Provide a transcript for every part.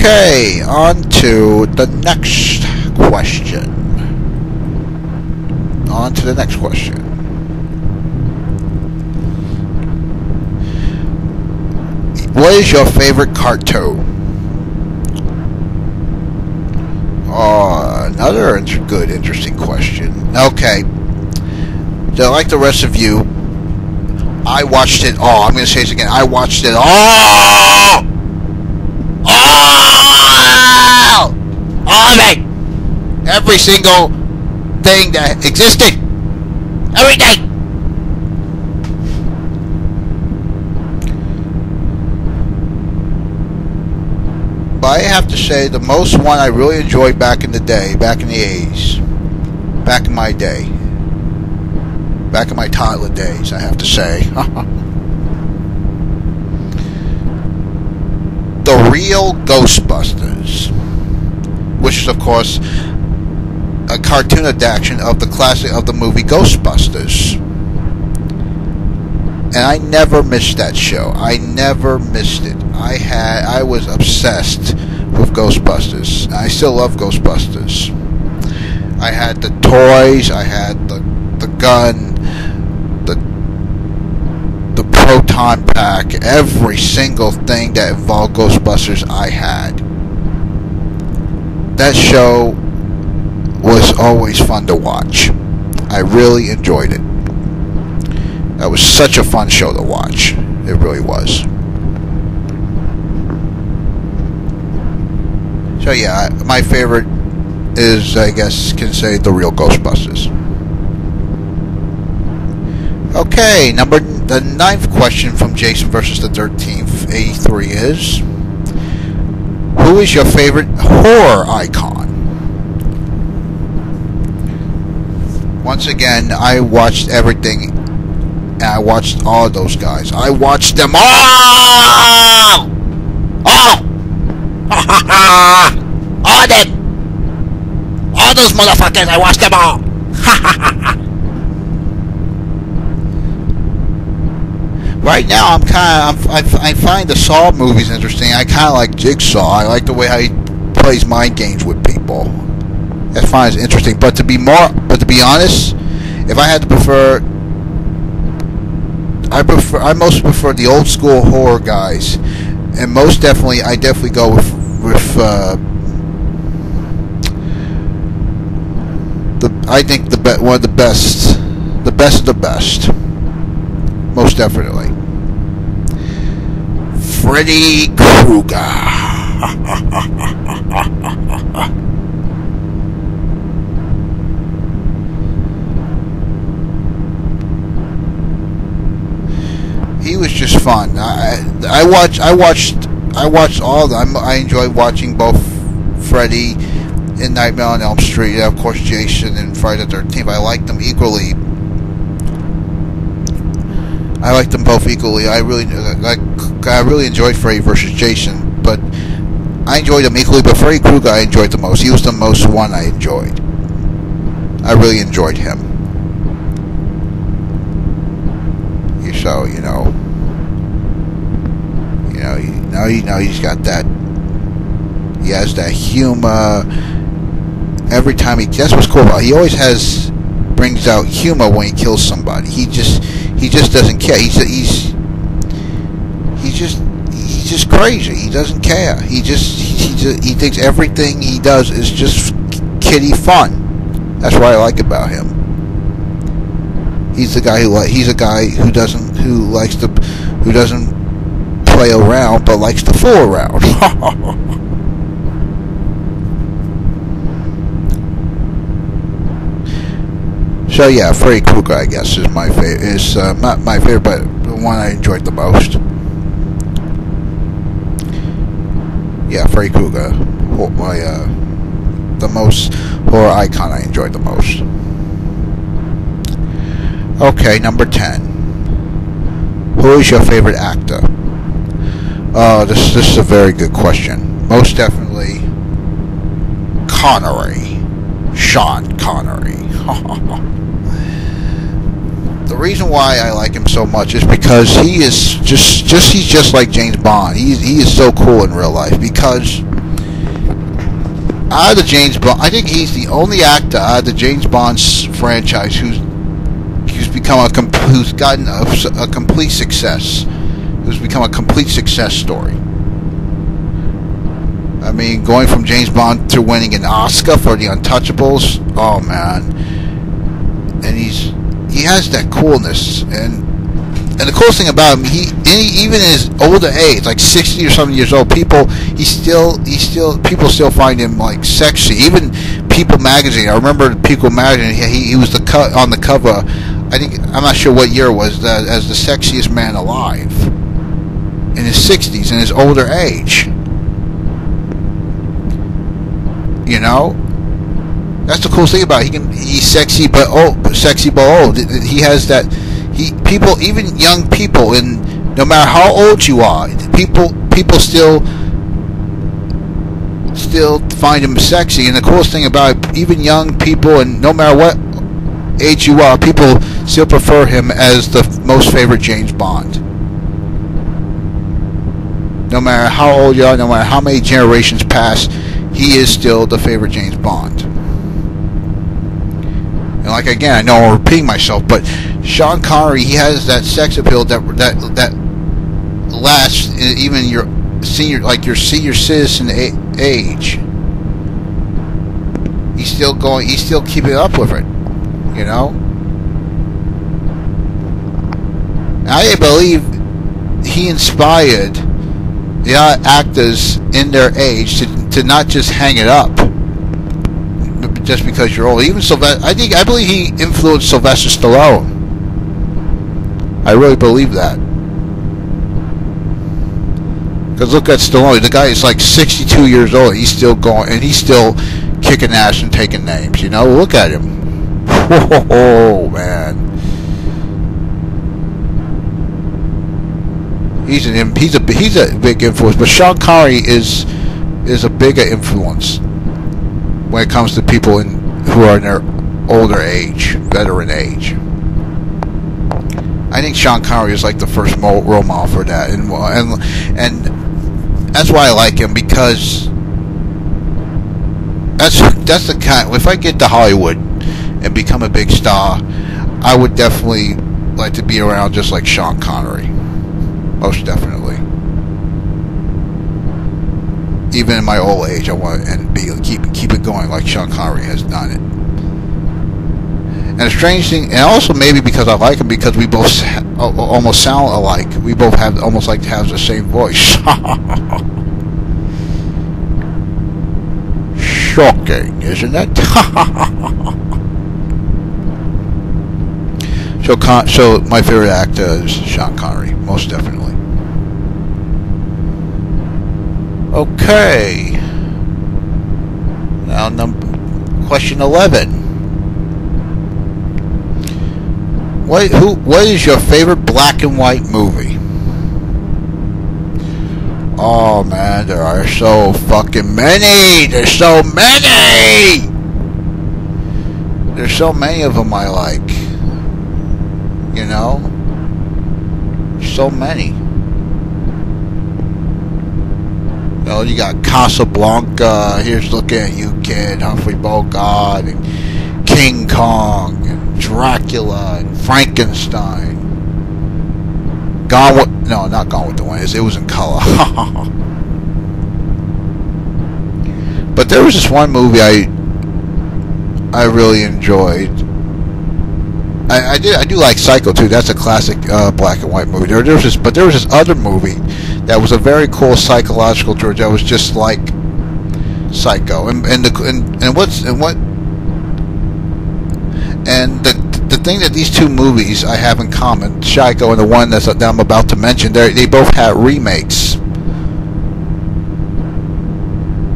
Okay, on to the next question. What is your favorite cartoon? Another good, interesting question. Okay, like the rest of you, I watched it all. I'm going to say this again. I watched it all! All of it! Every single thing that existed! Everything! But I have to say, the most one I really enjoyed back in the day, back in the 80s, back in my day, back in my toddler days, I have to say. The Real Ghostbusters, which is, of course, a cartoon adaptation of the classic of the movie Ghostbusters. And I never missed that show. I never missed it. I was obsessed with Ghostbusters. I still love Ghostbusters. I had the toys, I had the gun, the proton pack, every single thing that involved Ghostbusters I had. That show was always fun to watch. I really enjoyed it. That was such a fun show to watch. It really was. So yeah, my favorite is, I guess, can say The Real Ghostbusters. Okay, the 9th question from Jason versus the 13th, 83 is, who is your favorite horror icon? Once again, I watched everything, and I watched all of those guys. I watched them all! All! All of them! All those motherfuckers, I watched them all! Right now, I find the Saw movies interesting. I kind of like Jigsaw. I like the way how he plays mind games with people. I find it interesting. But to be honest, if I had to prefer, I most prefer the old school horror guys, and most definitely, I definitely go with I think one of the best of the best. Most definitely. Freddy Krueger. He was just fun. I watched all of them. I enjoyed watching both Freddy and Nightmare on Elm Street, of course Jason and Friday the 13th. I liked them equally. I liked them both equally. I really enjoyed Freddy versus Jason, but I enjoyed them equally. But Freddy Krueger I enjoyed the most. He was the most one I enjoyed. I really enjoyed him. So he's got that. He has that humor. Every time that's what's cool about it. He always brings out humor when he kills somebody. He just doesn't care. He's just crazy. He doesn't care. He thinks everything he does is just kiddie fun. That's what I like about him. He's a guy who doesn't play around but likes to fool around. So yeah, Freddy Krueger I guess is my favorite. Is not my favorite, but the one I enjoyed the most. Yeah, Freddy Krueger, the most horror icon I enjoyed the most. Okay, number 10. Who is your favorite actor? This is a very good question. Most definitely, Sean Connery. The reason why I like him so much is because he's just like James Bond. He is so cool in real life because out of the James Bond, I think he's the only actor out of the James Bond franchise who's gotten a complete success, who's become a complete success story. I mean, going from James Bond to winning an Oscar for The Untouchables, oh man, and he has that coolness, and the coolest thing about him, even in his older age, like 60 or something years old, people still find him like sexy. Even People magazine, I remember People magazine, he was on the cover. I think, I'm not sure what year it was, as the sexiest man alive in his 60s, in his older age. You know, that's the coolest thing about it. He's sexy but old. He has that. People, even young people, and no matter how old you are, people still find him sexy. And the coolest thing about it, even young people, and no matter what age you are, people still prefer him as the most favorite James Bond. No matter how old you are, no matter how many generations pass, he is still the favorite James Bond. And like, again, I know I'm repeating myself, but Sean Connery, he has that sex appeal that lasts even your senior citizen age. He's still keeping up with it, you know. And I believe he inspired the actors in their age to not just hang it up just because you're old. Even Sylvester, I believe he influenced Sylvester Stallone. I really believe that. Because look at Stallone, the guy is like 62 years old. He's still going, and he's still kicking ass and taking names. You know, look at him. Oh man, he's a big influence. But Sean Connery is a bigger influence when it comes to people who are in their older age, veteran age. I think Sean Connery is like the first role model for that, and that's why I like him, because that's the kind. If I get to Hollywood and become a big star, I would definitely like to be around just like Sean Connery, most definitely. Even in my old age, I want to keep it going like Sean Connery has done it. And a strange thing, and also maybe because I like him, because we both almost sound alike. We both almost have the same voice. Shocking, isn't it? So my favorite actor is Sean Connery, most definitely. Okay. Now question 11. What is your favorite black and white movie? Oh man, there are so fucking many. There's so many. There's so many of them I like. You know, so many. You know, you got Casablanca. Here's Looking at You, Kid. Humphrey Bogart and King Kong. Dracula and Frankenstein. Not Gone with the Wind. It was in color. But there was this one movie I really enjoyed. I do like Psycho too. That's a classic black and white movie. There was this other movie that was a very cool psychological thriller that was just like Psycho. And the thing that these two movies I have in common, Psycho and the one that I'm about to mention, they both had remakes.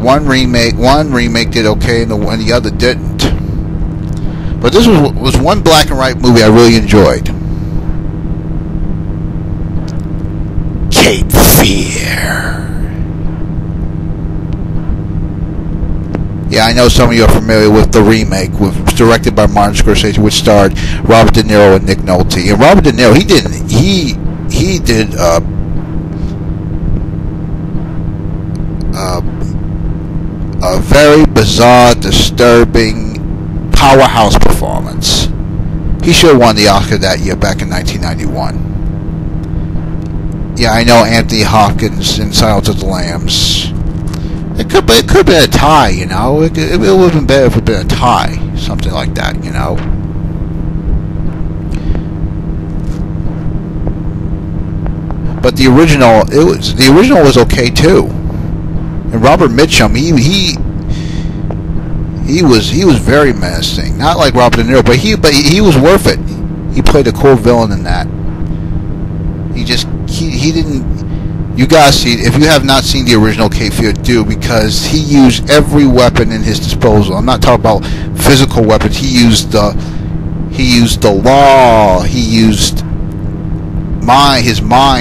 One remake did okay, and the other didn't. But this was one black and white movie I really enjoyed. Cape Fear. Yeah, I know some of you are familiar with the remake, which was directed by Martin Scorsese, which starred Robert De Niro and Nick Nolte. And Robert De Niro, he did a very bizarre, disturbing, powerhouse performance. He should have won the Oscar that year, back in 1991. Yeah, I know Anthony Hopkins in Silence of the Lambs. It could have been a tie, you know. It would have been better if it had been a tie, something like that, you know. But the original was okay too. And Robert Mitchum, he was very menacing. Not like Robert De Niro, but he was worth it. He played a cool villain in that. He didn't. You gotta see it. If you have not seen the original Cape Fear, do, because he used every weapon in his disposal. I'm not talking about physical weapons. He used the law. He used his mind.